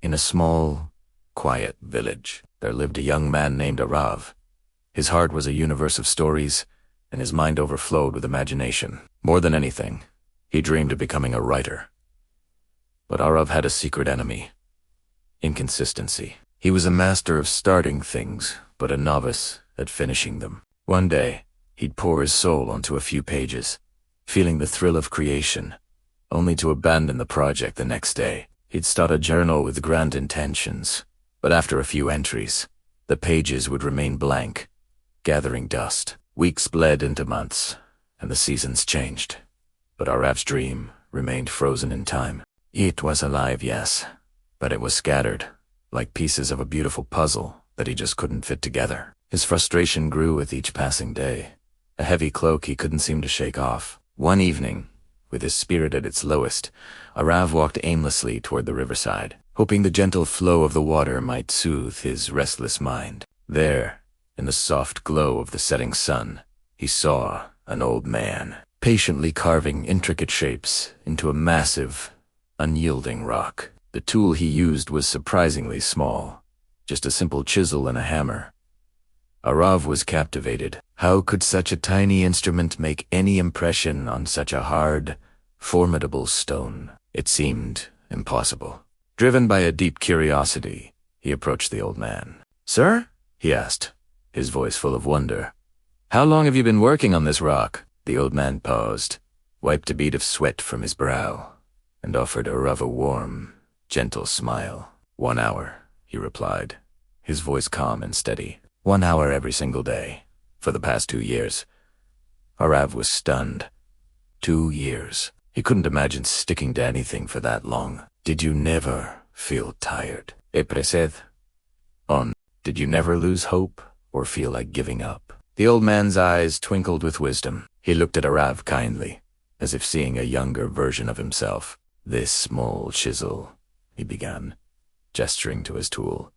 In a small, quiet village, there lived a young man named Arav. His heart was a universe of stories, and his mind overflowed with imagination. More than anything, he dreamed of becoming a writer. But Arav had a secret enemy: inconsistency. He was a master of starting things, but a novice at finishing them. One day, he'd pour his soul onto a few pages, feeling the thrill of creation, only to abandon the project the next day. He'd start a journal with grand intentions, but after a few entries, the pages would remain blank, gathering dust. Weeks bled into months, and the seasons changed. But Arav's dream remained frozen in time. It was alive, yes, but it was scattered, like pieces of a beautiful puzzle that he just couldn't fit together. His frustration grew with each passing day, a heavy cloak he couldn't seem to shake off. One evening, with his spirit at its lowest, Arav walked aimlessly toward the riverside, hoping the gentle flow of the water might soothe his restless mind. There, in the soft glow of the setting sun, he saw an old man, patiently carving intricate shapes into a massive, unyielding rock. The tool he used was surprisingly small, just a simple chisel and a hammer. Arav was captivated. How could such a tiny instrument make any impression on such a hard, formidable stone? It seemed impossible. Driven by a deep curiosity, he approached the old man. "Sir?" he asked, his voice full of wonder. "How long have you been working on this rock?" The old man paused, wiped a bead of sweat from his brow, and offered Arav a warm, gentle smile. "1 hour," he replied, his voice calm and steady. 1 hour every single day, for the past 2 years. Arav was stunned. 2 years. He couldn't imagine sticking to anything for that long. "Did you never feel tired?" Did you never lose hope or feel like giving up? The old man's eyes twinkled with wisdom. He looked at Arav kindly, as if seeing a younger version of himself. "This small chisel," he began, gesturing to his tool,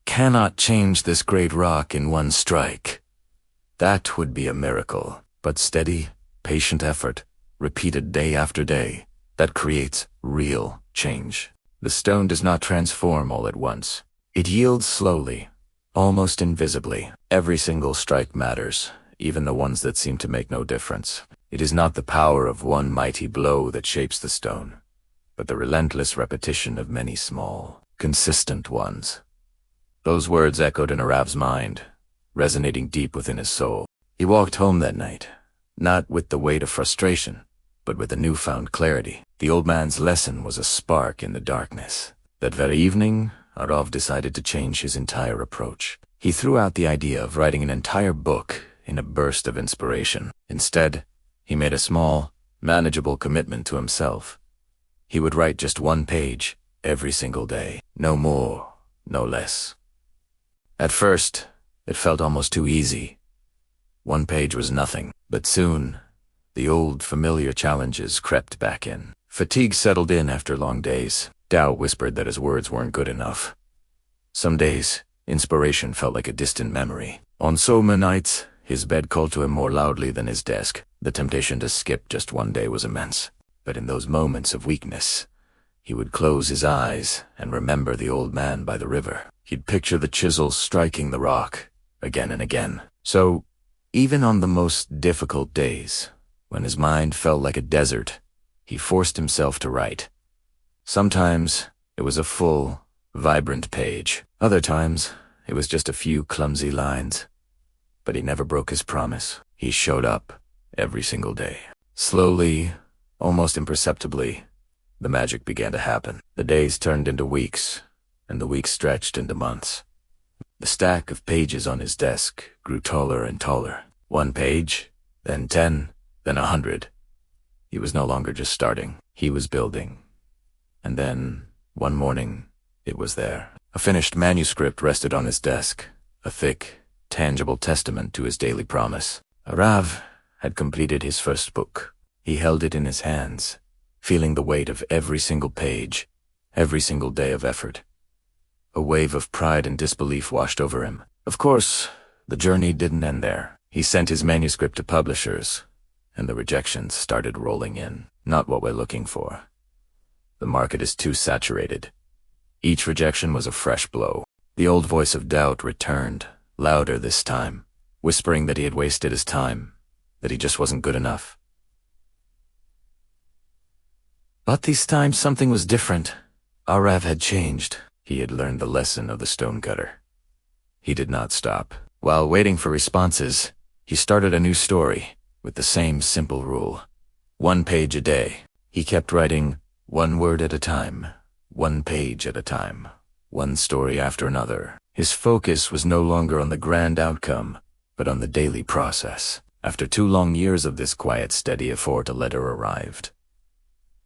"cannot change this great rock in one strike. That would be a miracle, but steady, patient effort, repeated day after day, that creates real change. The stone does not transform all at once. It yields slowly, almost invisibly. Every single strike matters, even the ones that seem to make no difference. It is not the power of one mighty blow that shapes the stone, but the relentless repetition of many small, consistent ones." Those words echoed in Arav's mind, resonating deep within his soul. He walked home that night, not with the weight of frustration, but with a newfound clarity. The old man's lesson was a spark in the darkness. That very evening, Arav decided to change his entire approach. He threw out the idea of writing an entire book in a burst of inspiration. Instead, he made a small, manageable commitment to himself. He would write just 1 page every single day, no more, no less. At first, it felt almost too easy. 1 page was nothing, but soon, the old familiar challenges crept back in. Fatigue settled in after long days. Doubt whispered that his words weren't good enough. Some days, inspiration felt like a distant memory. On summer nights, his bed called to him more loudly than his desk. The temptation to skip just 1 day was immense. But in those moments of weakness, he would close his eyes and remember the old man by the river. He'd picture the chisel striking the rock again and again. So, even on the most difficult days, when his mind felt like a desert, he forced himself to write. Sometimes, it was a full, vibrant page. Other times, it was just a few clumsy lines. But he never broke his promise. He showed up every single day. Slowly, almost imperceptibly, the magic began to happen. The days turned into weeks, and the weeks stretched into months. The stack of pages on his desk grew taller and taller. 1 page, then 10, then 100. He was no longer just starting. He was building. And then, one morning, it was there. A finished manuscript rested on his desk, a thick, tangible testament to his daily promise. Arav had completed his first book. He held it in his hands, feeling the weight of every single page, every single day of effort. A wave of pride and disbelief washed over him. Of course, the journey didn't end there. He sent his manuscript to publishers, and the rejections started rolling in. "Not what we're looking for. The market is too saturated. Each rejection was a fresh blow. The old voice of doubt returned, louder this time, whispering that he had wasted his time, that he just wasn't good enough. But this time something was different. Arav had changed. He had learned the lesson of the stonecutter. He did not stop. While waiting for responses, he started a new story with the same simple rule. 1 page a day. He kept writing 1 word at a time, 1 page at a time, one story after another. His focus was no longer on the grand outcome, but on the daily process. After 2 long years of this quiet, steady effort, a letter arrived.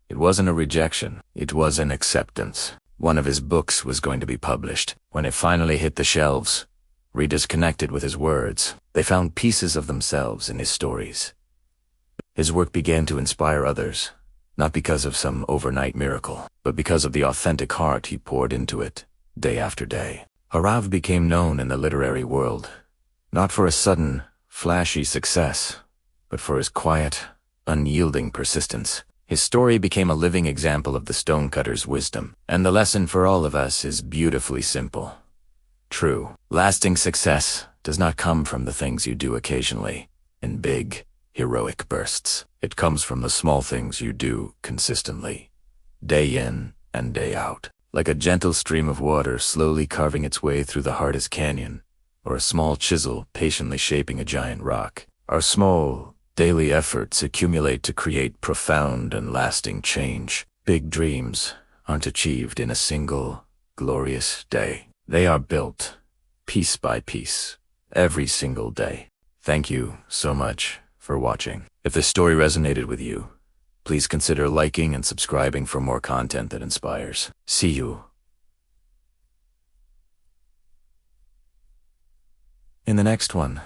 It wasn't a rejection, it was an acceptance. One of his books was going to be published. When it finally hit the shelves, readers connected with his words. They found pieces of themselves in his stories. His work began to inspire others, not because of some overnight miracle, but because of the authentic heart he poured into it, day after day. Arav became known in the literary world, not for a sudden, flashy success, but for his quiet, unyielding persistence. His story became a living example of the stonecutter's wisdom, and the lesson for all of us is beautifully simple. True, lasting success does not come from the things you do occasionally, in big, heroic bursts. It comes from the small things you do consistently, day in and day out. Like a gentle stream of water slowly carving its way through the hardest canyon, or a small chisel patiently shaping a giant rock. Our small, daily efforts accumulate to create profound and lasting change. Big dreams aren't achieved in a single, glorious day. They are built, piece by piece, every single day. Thank you so much for watching. If this story resonated with you, please consider liking and subscribing for more content that inspires. See you in the next one.